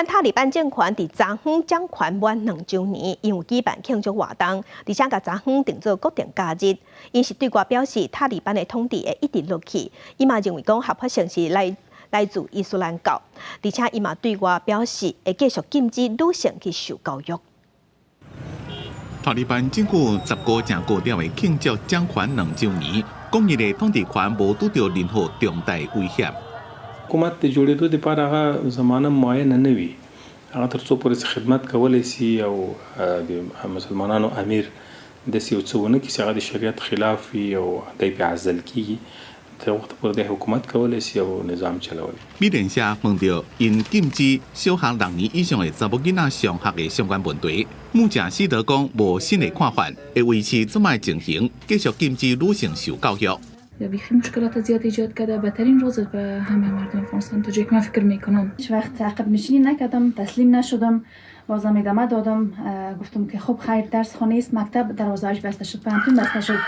汉塔利班政权伫昨昏掌权满2周年，因有举办庆祝活动，而且甲昨昏定做国定假日。因是对外表示，塔利班的统治会一直落去。伊嘛认为讲合法性是来自伊斯兰教，而且伊嘛对外表示会继续禁止女性去受教育。塔利班政府19正高调的庆祝掌权2周年，讲伊的统治权无拄到任何重大威胁。حکومت د جوړېدو لپاره هغه زمانه معینه نه وي هغه تر څو پورې خدمت کولی سي او د مسلمانانو امیر داسې یو څه ونه کړي چې هغه د شریعت خلاف وي او دی پرې عزل کېږي تر وخته پورې د حکومت کولی سي او نظام چلولی美联社问到因禁止小学6年以上的查某囡仔上学的相关问题，穆贾希德讲无新的看法，会维持这卖情形，继续禁止女性受教育。بیخی مشکلات زیاد ایجاد کرده بدترین روز به همه مردم افغانستان تا جایی که من فکر میکنم هیچ وقت عقب نشینی نکردم تسلیم نشدم بازم ادامه دادم گفتم که خب خیر درس خانه است مکتب دروازه‌اش بسته شد پانتون بسته شد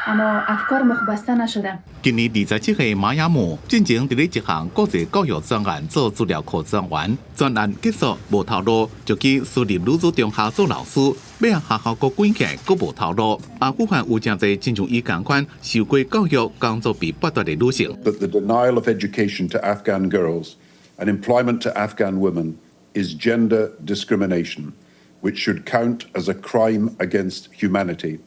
اما افکار مخ بسته نشده 今年27歲嘅瑪雅姆進前伫咧一項國際教育專案做資料庫專員，專案結束無透露，就去私立女子中學做老師，尾啊學校個關起來，佫無透露。阿富汗有真濟親像伊共款受過教育、工作被剝奪嘅女性。That the denial of education to Afghan girls and employment to Afghan women is gender discrimination, which should count as a crime against humanity.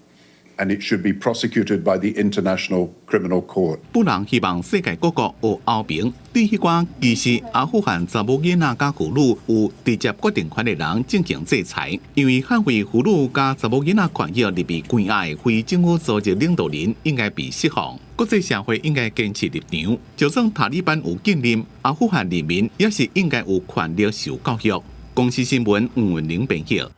And it should be prosecuted by the International Criminal Court. 本人希望世界各國學歐平，對迄款歧視阿富汗查某囡仔甲婦女有直接決定權的人進行制裁，因為捍衛婦女甲查某囡仔權益入被關愛非政府組織領導人應該被釋放。國際社會應該堅持立場，就算塔利班有禁令，阿富汗人民也是應該有權利受教育。公司新聞吳文玲編譯。